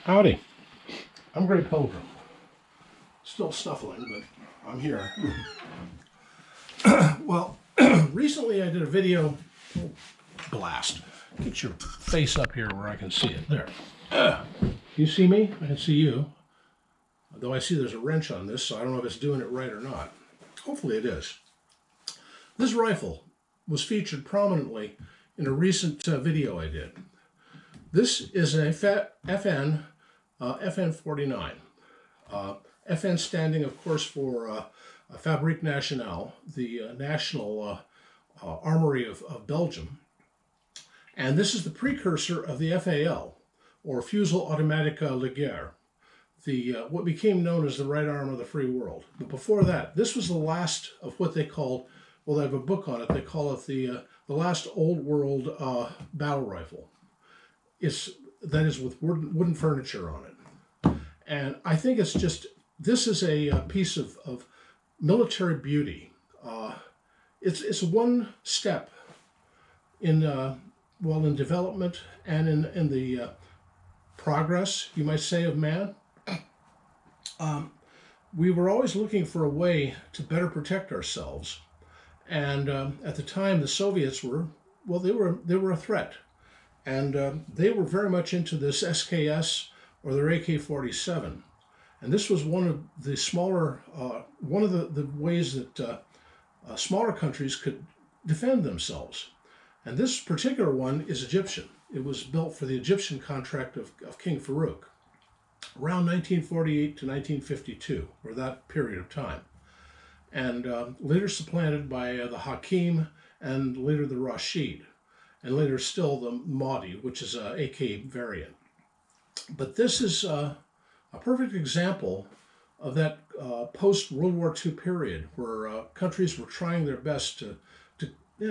Howdy, I'm Grey Pilgrim. Still snuffling, but I'm here. Well, recently I did a video. Blast. Get your face up here where I can see it. There. You see me? I can see you. Though I see there's a wrench on this, so I don't know if it's doing it right or not. Hopefully it is. This rifle was featured prominently in a recent video I did. This is a FN49. FN standing, of course, for Fabrique Nationale, the national armory of Belgium. And this is the precursor of the FAL, or Fusil Automatique Léger, the what became known as the right arm of the free world. But before that, this was the last of what they called, well, they have a book on it, they call it the last old world battle rifle. That is with wooden furniture on it. And I think it's just, this is a piece of military beauty. It's one step in in development and in the progress, you might say, of man. We were always looking for a way to better protect ourselves, and at the time the Soviets were, well, they were a threat, and they were very much into this SKS or their AK-47, and this was one of the smaller, one of the ways that smaller countries could defend themselves. And this particular one is Egyptian. It was built for the Egyptian contract of King Farouk around 1948 to 1952, or that period of time. And later supplanted by the Hakim, and later the Rashid, and later still the Mahdi, which is an AK variant. But this is a perfect example of that post-World War II period where countries were trying their best to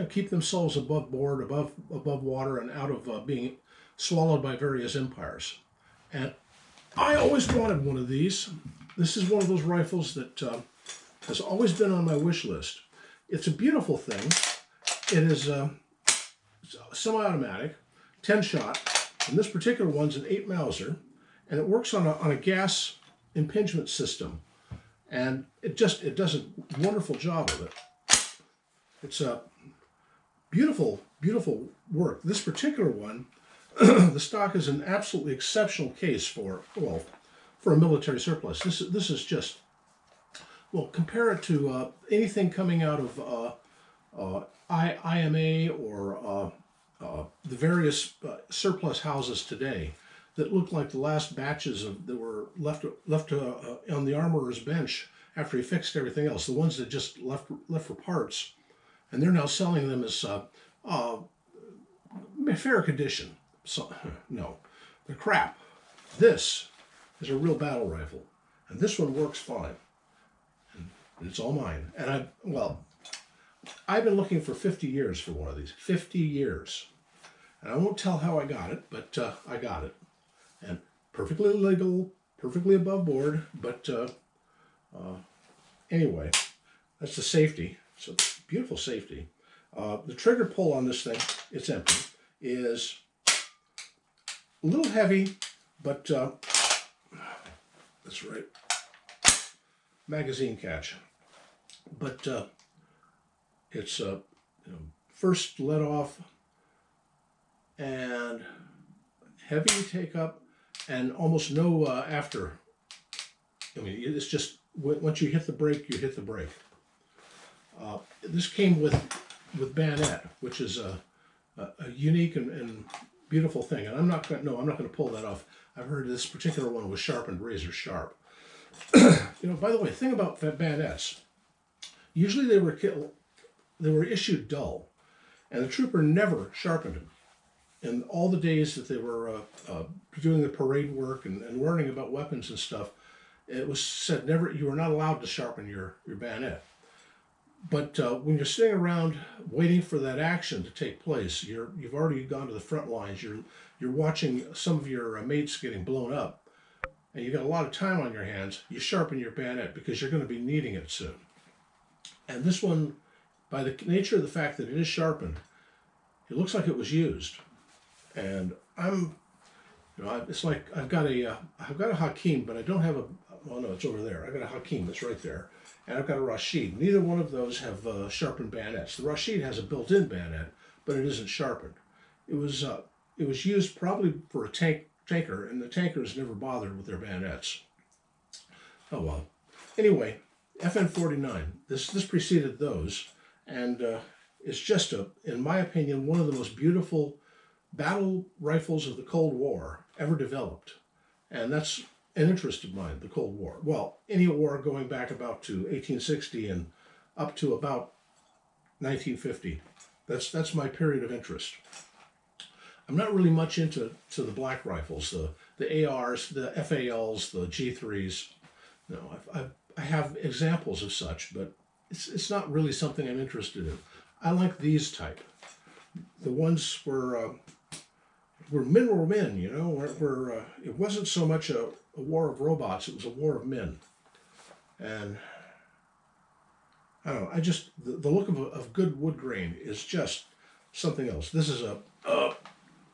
keep themselves above board, above water, and out of being swallowed by various empires. And I always wanted one of these. This is one of those rifles that has always been on my wish list. It's a beautiful thing. It is semi-automatic, 10-shot, and this particular one's an 8 Mauser, and it works on a gas impingement system, and it does a wonderful job of it. It's a beautiful work. This particular one, the stock is an absolutely exceptional case for a military surplus. This is just, well, compare it to anything coming out of IMA or the various surplus houses today that look like the last batches that were left on the armorer's bench after he fixed everything else. The ones that just left for parts, and they're now selling them as fair condition. So no, they're crap. This is a real battle rifle, and this one works fine, and it's all mine. And I've been looking for 50 years for one of these. 50 years. And I won't tell how I got it, but I got it. And perfectly legal, perfectly above board, but anyway, that's the safety. So beautiful safety. The trigger pull on this thing, it's empty, is a little heavy, but that's right, magazine catch. But it's first let off and heavy take up and almost no after. I mean, it's just once you hit the brake, you hit the brake. This came with bayonet, which is a unique and beautiful thing. And I'm not going to pull that off. I've heard this particular one was sharpened razor sharp. By the way, the thing about bayonets, usually they were issued dull, and the trooper never sharpened them. In all the days that they were doing the parade work and learning about weapons and stuff, it was said you were not allowed to sharpen your bayonet. But when you're sitting around waiting for that action to take place, you've already gone to the front lines. You're watching some of your mates getting blown up, and you've got a lot of time on your hands. You sharpen your bayonet because you're going to be needing it soon. And this one, by the nature of the fact that it is sharpened, it looks like it was used. And You know, it's like I've got a Hakim, but I don't have a. Well, no, it's over there. I got a Hakim. It's right there, and I've got a Rashid. Neither one of those have sharpened bayonets. The Rashid has a built-in bayonet, but it isn't sharpened. It was used probably for a tanker, and the tankers never bothered with their bayonets. Oh well. Anyway, FN49. This preceded those, and it's just in my opinion, one of the most beautiful battle rifles of the Cold War ever developed, and that's an interest of mine. The Cold War. Well, any war going back about to 1860 and up to about 1950. That's my period of interest. I'm not really much into the black rifles, the ARs, the FALs, the G3s. No, I have examples of such, but it's not really something I'm interested in. I like these type. The ones where men were men, you know, where it wasn't so much a war of robots, it was a war of men. And I don't know, the look of good wood grain is just something else. This is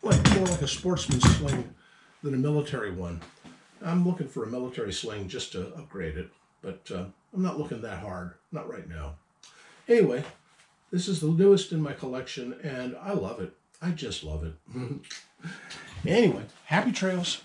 more like a sportsman's sling than a military one. I'm looking for a military sling just to upgrade it, but I'm not looking that hard, not right now. Anyway, this is the newest in my collection, and I love it. I just love it. Anyway, happy trails.